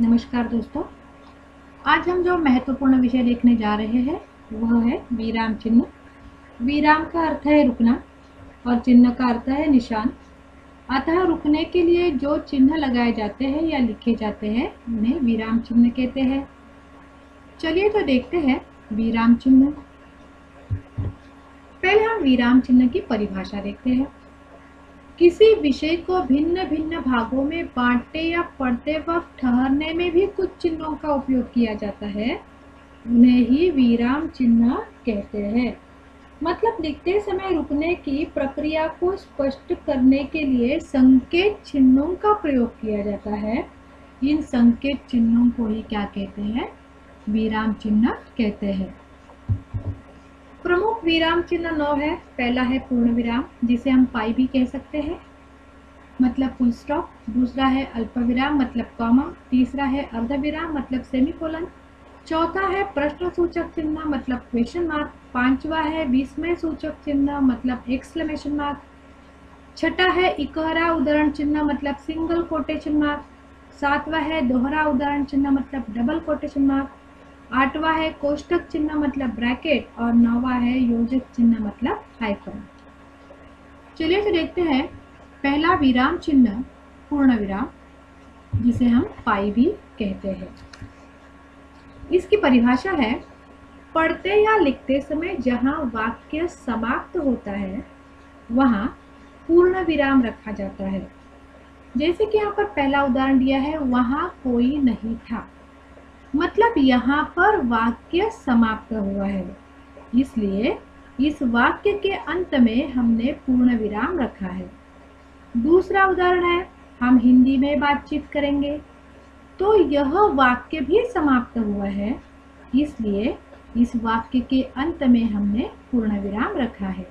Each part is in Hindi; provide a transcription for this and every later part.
नमस्कार दोस्तों, आज हम जो महत्वपूर्ण विषय देखने जा रहे हैं वह है विराम चिन्ह। विराम का अर्थ है रुकना और चिन्ह का अर्थ है निशान। अतः रुकने के लिए जो चिन्ह लगाए जाते हैं या लिखे जाते हैं उन्हें विराम चिन्ह कहते हैं। चलिए तो देखते हैं विराम चिन्ह। पहले हम विराम चिन्ह की परिभाषा देखते हैं। किसी विषय को भिन्न भिन्न भागों में बांटते या पढ़ते वक्त ठहरने में भी कुछ चिन्हों का उपयोग किया जाता है, उन्हें ही विराम चिन्ह कहते हैं। मतलब लिखते समय रुकने की प्रक्रिया को स्पष्ट करने के लिए संकेत चिन्हों का प्रयोग किया जाता है। इन संकेत चिन्हों को ही क्या कहते हैं? विराम चिन्ह कहते हैं। प्रमुख विराम चिन्ह 9 है। पहला है पूर्ण विराम, जिसे हम पाई भी कह सकते हैं, मतलब फुल स्टॉप। दूसरा है अल्प विराम, मतलब कॉमा। तीसरा है अर्ध विराम, मतलब सेमीकोलन। चौथा है प्रश्न सूचक चिन्ह, मतलब क्वेश्चन मार्क। पांचवा है विस्मय सूचक चिन्ह, मतलब एक्सक्लेमेशन मार्क। छठा है इकहरा उदाहरण चिन्ह, मतलब सिंगल कोटेशन मार्क। सातवां है दोहरा उदाहरण चिन्ह, मतलब डबल कोटेशन मार्क। आठवां है कोष्ठक चिन्ह, मतलब ब्रैकेट। और नौवां है योजक चिन्ह, मतलब हाइफन। चलिए तो देखते हैं पहला विराम चिन्ह पूर्ण विराम, जिसे हम पाई भी कहते हैं। इसकी परिभाषा है पढ़ते या लिखते समय जहां वाक्य समाप्त होता है वहां पूर्ण विराम रखा जाता है। जैसे कि यहाँ पर पहला उदाहरण दिया है, वहां कोई नहीं था, मतलब यहाँ पर वाक्य समाप्त हुआ है, इसलिए इस वाक्य के अंत में हमने पूर्ण विराम रखा है। दूसरा उदाहरण है, हम हिंदी में बातचीत करेंगे, तो यह वाक्य भी समाप्त हुआ है, इसलिए इस वाक्य के अंत में हमने पूर्ण विराम रखा है।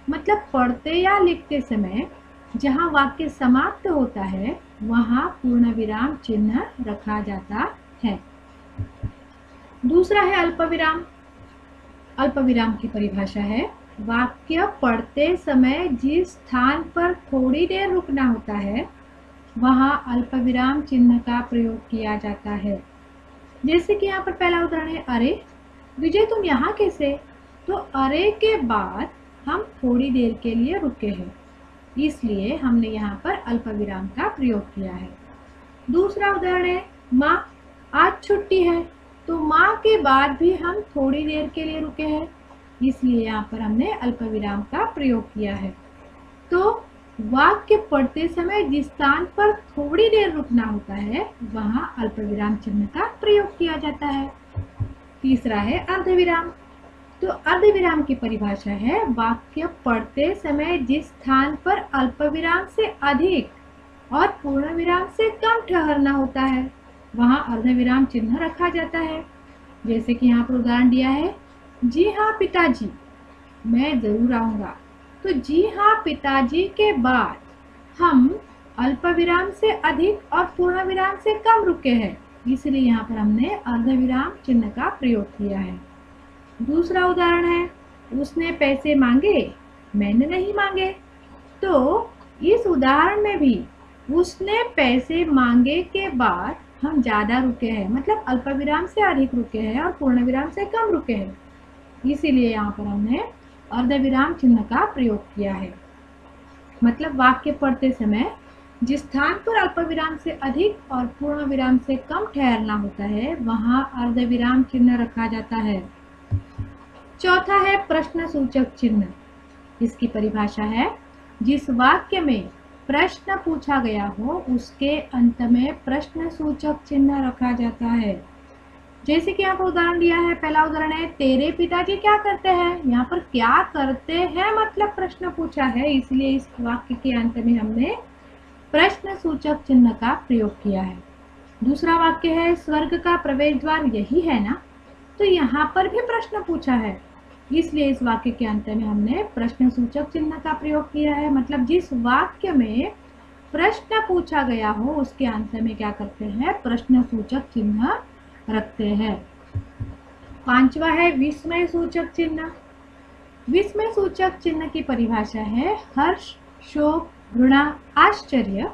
मतलब पढ़ते या लिखते समय जहाँ वाक्य समाप्त होता है वहाँ पूर्ण विराम चिन्ह रखा जाता है। दूसरा है अल्प विराम। अल्प विराम की परिभाषा है वाक्य पढ़ते समय जिस स्थान पर थोड़ी देर रुकना होता है वहां अल्प विराम चिन्ह का प्रयोग किया जाता है। जैसे कि यहाँ पर पहला उदाहरण है, अरे विजय तुम यहाँ कैसे? तो अरे के बाद हम थोड़ी देर के लिए रुके हैं, इसलिए हमने यहाँ पर अल्प विराम का प्रयोग किया है। दूसरा उदाहरण है, माँ आज छुट्टी है, तो माँ के बाद भी हम थोड़ी देर के लिए रुके हैं, इसलिए यहाँ पर हमने अल्प विराम का प्रयोग किया है। तो वाक्य पढ़ते समय जिस स्थान पर थोड़ी देर रुकना होता है वहाँ अल्प विराम चिन्ह का प्रयोग किया जाता है। तीसरा है अर्ध विराम। तो अर्ध विराम की परिभाषा है वाक्य पढ़ते समय जिस स्थान पर अल्प विराम से अधिक और पूर्ण विराम से कम ठहरना होता है वहाँ अर्ध विराम चिन्ह रखा जाता है। जैसे कि यहाँ पर उदाहरण दिया है, जी हाँ पिताजी, मैं जरूर आऊँगा। तो जी हाँ पिताजी के बाद हम अल्प विराम से अधिक और पूर्ण विराम से कम रुके हैं, इसलिए यहाँ पर हमने अर्ध विराम चिन्ह का प्रयोग किया है। दूसरा उदाहरण है, उसने पैसे मांगे, मैंने नहीं मांगे। तो इस उदाहरण में भी उसने पैसे मांगे के बाद हम ज़्यादा रुके हैं, मतलब अल्प विराम से अधिक रुके हैं और पूर्ण विराम से कम रुके हैं, इसीलिए यहाँ पर हमने अर्ध विराम चिन्ह का प्रयोग किया है। मतलब वाक्य पढ़ते समय जिस स्थान पर अल्प विराम से अधिक और पूर्ण विराम से कम ठहरना होता है वहाँ अर्ध विराम चिन्ह रखा जाता है। चौथा है प्रश्न सूचक चिन्ह। इसकी परिभाषा है जिस वाक्य में प्रश्न पूछा गया हो उसके अंत में प्रश्न सूचक चिन्ह रखा जाता है। जैसे कि यहाँ पर उदाहरण दिया है, पहला उदाहरण है, तेरे पिताजी क्या करते हैं? यहाँ पर क्या करते हैं मतलब प्रश्न पूछा है, इसलिए इस वाक्य के अंत में हमने प्रश्न सूचक चिन्ह का प्रयोग किया है। दूसरा वाक्य है, स्वर्ग का प्रवेश द्वार यही है ना? तो यहाँ पर भी प्रश्न पूछा है, इसलिए इस वाक्य के अंत में हमने प्रश्न सूचक चिन्ह का प्रयोग किया है। मतलब जिस वाक्य में प्रश्न पूछा गया हो उसके अंत में क्या करते हैं? प्रश्न सूचक चिन्ह रखते हैं। पांचवा है विस्मय सूचक चिन्ह। विस्मय सूचक चिन्ह की परिभाषा है हर्ष, शोक, घृणा, आश्चर्य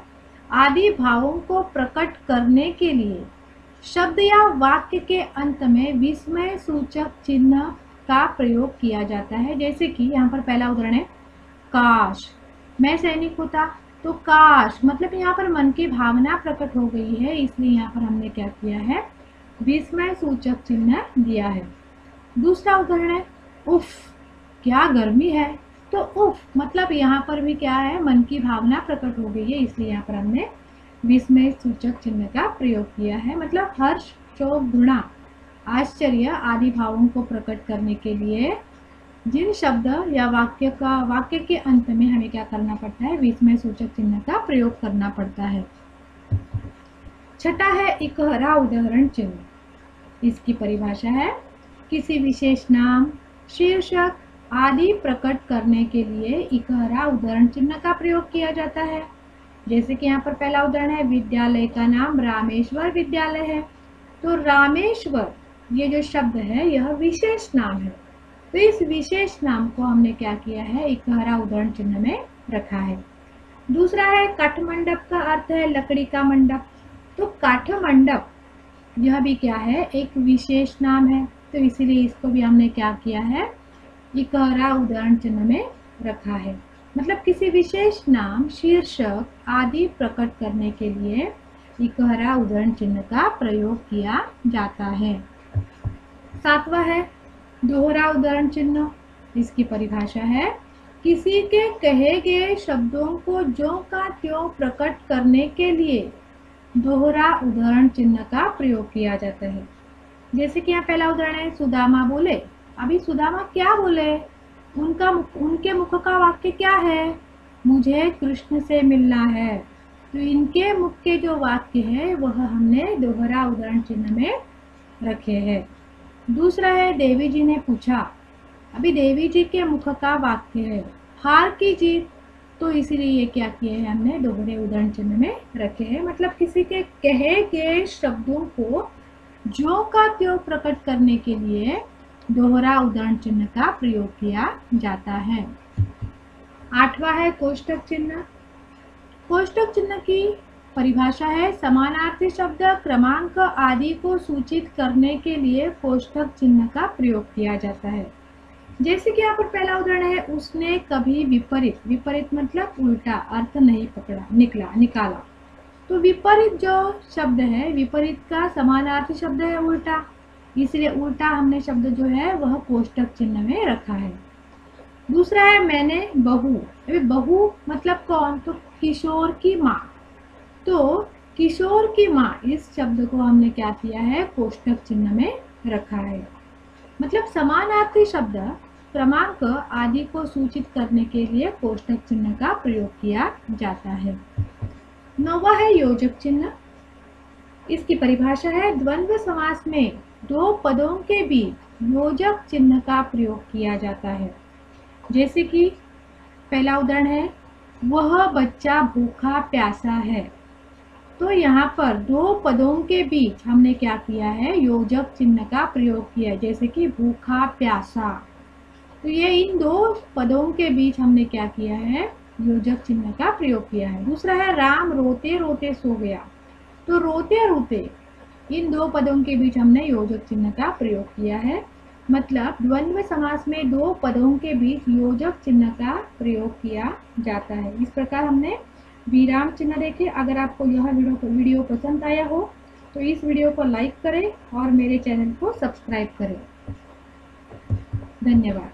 आदि भावों को प्रकट करने के लिए शब्द या वाक्य के अंत में विस्मय सूचक चिन्ह का प्रयोग किया जाता है। जैसे कि यहाँ पर पहला उदाहरण है, काश मैं सैनिक होता, तो काश मतलब यहाँ पर मन की भावना प्रकट हो गई है, इसलिए यहाँ पर हमने क्या किया है, विस्मय सूचक चिन्ह दिया है। दूसरा उदाहरण है, उफ क्या गर्मी है, तो उफ मतलब यहाँ पर भी क्या है, मन की भावना प्रकट हो गई है, इसलिए यहाँ पर हमने विस्मय सूचक चिन्ह का प्रयोग किया है। मतलब हर्ष, शोक, घृणा, आश्चर्य आदि भावों को प्रकट करने के लिए जिन शब्द या वाक्य के अंत में हमें क्या करना पड़ता है, विस्मय सूचक चिन्ह का प्रयोग करना पड़ता है। छठा है इकहरा उदाहरण चिन्ह। इसकी परिभाषा है, किसी विशेष नाम, शीर्षक आदि प्रकट करने के लिए इकहरा उदाहरण चिन्ह का प्रयोग किया जाता है। जैसे कि यहाँ पर पहला उदाहरण है, विद्यालय का नाम रामेश्वर विद्यालय है, तो रामेश्वर ये जो शब्द है यह विशेष नाम है, तो इस विशेष नाम को हमने क्या किया है, इकहरा उदाहरण चिन्ह में रखा है। दूसरा है काठमंडप का अर्थ है लकड़ी का मंडप, तो काठमंडप यह भी क्या है, एक विशेष नाम है, तो इसीलिए इसको भी हमने क्या किया है, इकहरा उदाहरण चिन्ह में रखा है। मतलब किसी विशेष नाम, शीर्षक आदि प्रकट करने के लिए इकहरा उदाहरण चिन्ह का प्रयोग किया जाता है। सातवां है दोहरा उदाहरण चिन्ह। इसकी परिभाषा है, किसी के कहे गए शब्दों को ज्यों का त्यों प्रकट करने के लिए दोहरा उदाहरण चिन्ह का प्रयोग किया जाता है। जैसे कि यहाँ पहला उदाहरण है, सुदामा बोले, अभी सुदामा क्या बोले, उनके मुख का वाक्य क्या है, मुझे कृष्ण से मिलना है, तो इनके मुख के जो वाक्य है वह हमने दोहरा उदाहरण चिन्ह में रखे हैं। दूसरा है, देवी जी ने पूछा, अभी देवी जी के मुख का वाक्य है, हार की जीत, तो इसीलिए ये क्या किए हैं, हमने दोहरे उदाहरण चिन्ह में रखे हैं। मतलब किसी के कहे गए शब्दों को ज्यों का त्यों प्रकट करने के लिए दोहरा उदाहरण चिन्ह का प्रयोग किया जाता है। आठवां है कोष्ठक चिन्ह। कोष्ठक चिन्ह की परिभाषा है, समानार्थी शब्द, क्रमांक आदि को सूचित करने के लिए कोष्ठक चिन्ह का प्रयोग किया जाता है। जैसे कि यहाँ पर पहला उदाहरण है, उसने कभी विपरीत, विपरीत मतलब उल्टा, अर्थ नहीं पकड़ा, निकाला, तो विपरीत जो शब्द है, विपरीत का समानार्थी शब्द है उल्टा, इसलिए उल्टा हमने शब्द जो है वह कोष्ठक चिन्ह में रखा है। दूसरा है, मैंने बहू, अभी बहू मतलब कौन, तो किशोर की माँ, तो किशोर की माँ इस शब्द को हमने क्या किया है, कोष्ठक चिन्ह में रखा है। मतलब समानार्थी शब्द, क्रमांक आदि को सूचित करने के लिए कोष्ठक चिन्ह का प्रयोग किया जाता है। नौवां है योजक चिन्ह। इसकी परिभाषा है, द्वंद्व समास में दो पदों के बीच योजक चिन्ह का प्रयोग किया जाता है। जैसे कि पहला उदाहरण है, वह बच्चा भूखा प्यासा है, तो यहाँ पर दो पदों के बीच हमने क्या किया है, योजक चिन्ह का प्रयोग किया है। जैसे कि भूखा प्यासा, तो ये इन दो पदों के बीच हमने क्या किया है, योजक चिन्ह का प्रयोग किया है। दूसरा है, राम रोते रोते सो गया, तो रोते रोते इन दो पदों के बीच हमने योजक चिन्ह का प्रयोग किया है। मतलब द्वंद्व समास में दो पदों के बीच योजक चिन्ह का प्रयोग किया जाता है। इस प्रकार हमने विराम चिन्ह देखे। अगर आपको यह वीडियो पसंद आया हो तो इस वीडियो को लाइक करें और मेरे चैनल को सब्सक्राइब करें। धन्यवाद।